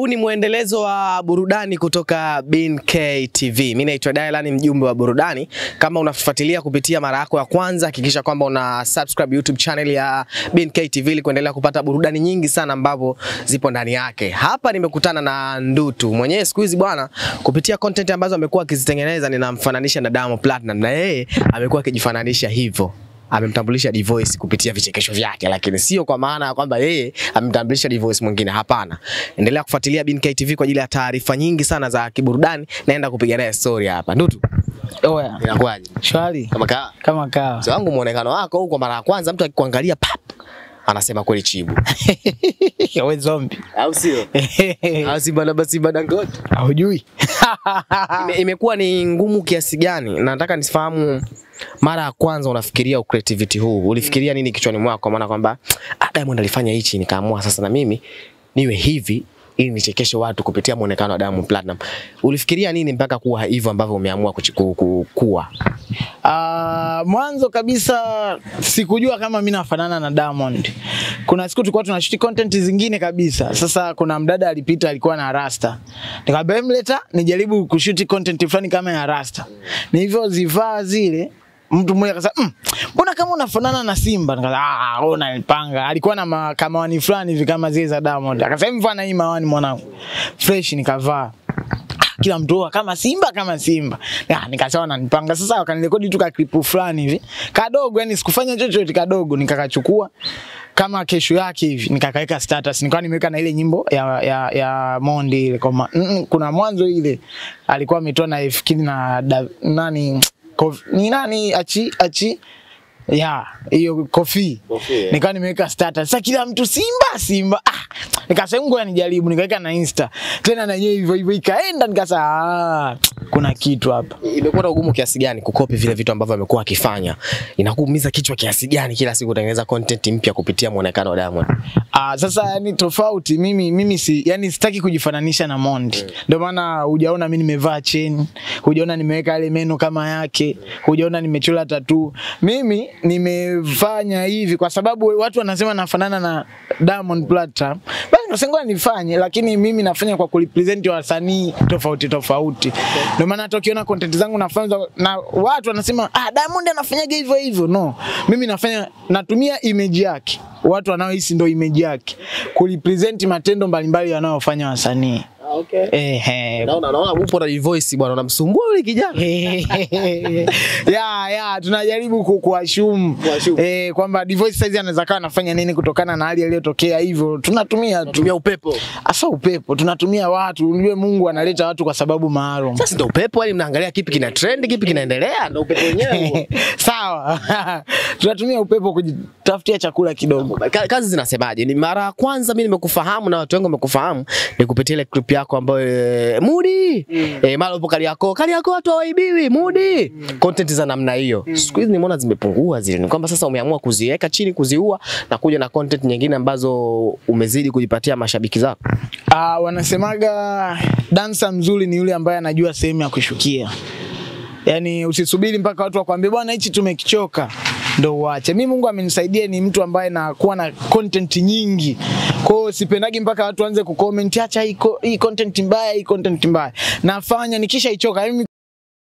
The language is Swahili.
ni muendelezo wa burudani kutoka BNK TV. Mimi naitwa Dylan, mjumbe wa burudani. Kama unafuatilia kupitia mara yako ya kwanza, hakikisha kwamba una subscribe YouTube channel ya BNK TV ili kuendelea kupata burudani nyingi sana ambazo zipo ndani yake. Hapa nimekutana na Ndutu. Mwenyewe siku hizi bwana, kupitia content ambazo amekuwa akizitengeneza ninamfananisha na Diamond Platnumz, na yeye amekuwa akijifananisha hivyo. Amemtambulisha Divoice kupitia vichekesho vyake, lakini sio kwa maana ya kwamba yeye amemtambulisha Divoice mwingine, hapana. Endelea kufuatilia BNK TV kwa ajili ya taarifa nyingi sana za kiburudani. Naenda kupiga naye story hapa. Ndutu, oya, inakuaje? Shwari. Kama kaa. Sio wangu muonekano wako huko mara ya kwanza mtu akikuangalia pap anasema kweli Chibu. Wewe zombie. Au sio? Au si bana basi Dangote. Hujui. Imekuwa ni ngumu kiasi gani? Nataka nifahamu mara ya kwanza unafikiria creativity huu. Ulifikiria nini kichwani mwako, kwa maana kwamba Diamond alifanya hichi nikaamua sasa na mimi niwe hivi ili nichekeshe watu kupitia muonekano wa Diamond Platnumz. Ulifikiria nini mpaka kuwa hivyo ambavyo umeamua kuwa? Mwanzo kabisa sikujua kama mimi nafanana na Diamond. Kuna siku tulikuwa tunashoot content zingine kabisa. Sasa kuna mdada alipita alikuwa na rasta. Nikamwambia mleta nijaribu kushoot content fulani kama ya rasta. Nilivyo zivaa zile, mtu mmoja akasema, "Mbona kama unafanana na Simba?" Nikasema, "Wewe unanipanga." Alikuwa na kamawani fulani hivi kama zile za Diamond. Akasema, "Mfano hii mawani mwanangu." Fresh nikavaa. Kila mtu kama Simba. Nikasema nanipanga. Sasa wakanirekodi tu ka clip fulani hivi. Kadogo, yani sikufanya chochote, kadogo nikakachukua. Kama kesho yake hivi nikakaweka status. Nilikuwa nimeweka na ile nyimbo ya Mondi ile kama kuna mwanzo ile alikuwa ametoa na Fikiri na nani achi ya hiyo Kofi. Nikawa nimeweka status. Sasa kila mtu Simba. Nikasema ngoja nijaribu, nikaweka na Insta. Tena na yeye hivyo ikaenda, nikasema kuna kitu hapa. Imekuwa ugumu kiasi gani kukopi vile vitu ambavyo amekuwa akifanya? Inakuumiza kichwa kiasi gani kila siku kutengeneza content mpya kupitia muonekano wa Diamond? Sasa yani tofauti, mimi sitaki kujifananisha na Mondi. Ndio maana hujaona mimi nimevaa chain, hujaona nimeweka ile meno kama yake, hujaona nimechora tattoo. Mimi nimefanya hivi kwa sababu watu wanasema nafanana na Diamond Platnumz. Basi nasema nifanye, lakini mimi nafanya kwa kurepresent wasanii tofauti. Ndio maana hata ukiona content zangu nafanya na watu wanasema Diamond anafanyaga hivyo. No, mimi natumia image yake. Watu wanaohisi ndio image yake kurepresent matendo mbalimbali yanayofanya wasanii. Okay. Naona upo na Divoice bwana, unamsumbua yule kijana. Tunajaribu kuashumu kwamba Divoice saizi anaweza kaa anafanya nini kutokana na hali iliyotokea hivyo. Tunatumia upepo. Asa upepo, tunatumia watu. Unajua Mungu analeta watu kwa sababu maalum. Sasa ndio upepo, yani mnaangalia kipi kina trend, kipi kinaendelea, ndio upepo wenyewe. Sawa. Tunatumia upepo kujitafutia chakula kidogo. Kazi zinasemaje? Ni mara ya kwanza mimi nimekufahamu na watu wengi wamekufahamu ni kupitia ile clip yako ambayo Mudi mara upo Kariakoo watu hawaibiwi Mudi. Content za namna hiyo siku hizi nimeona zimepungua zile. Ni kwamba sasa umeamua kuziweka chini, kuziua na kuja na content nyingine ambazo umezidi kujipatia mashabiki zako. Wanasemaga dancer mzuri ni yule ambaye anajua sehemu ya kushukia. Yani usisubiri mpaka watu wakwambie bwana hichi tumekichoka ndio uache. Mimi Mungu amenisaidia ni mtu ambaye nakuwa na content nyingi. Kwa hiyo sipendagi mpaka watu waanze kucomment acha hii content mbaya, Nafanya nikisha ichoka. Mimi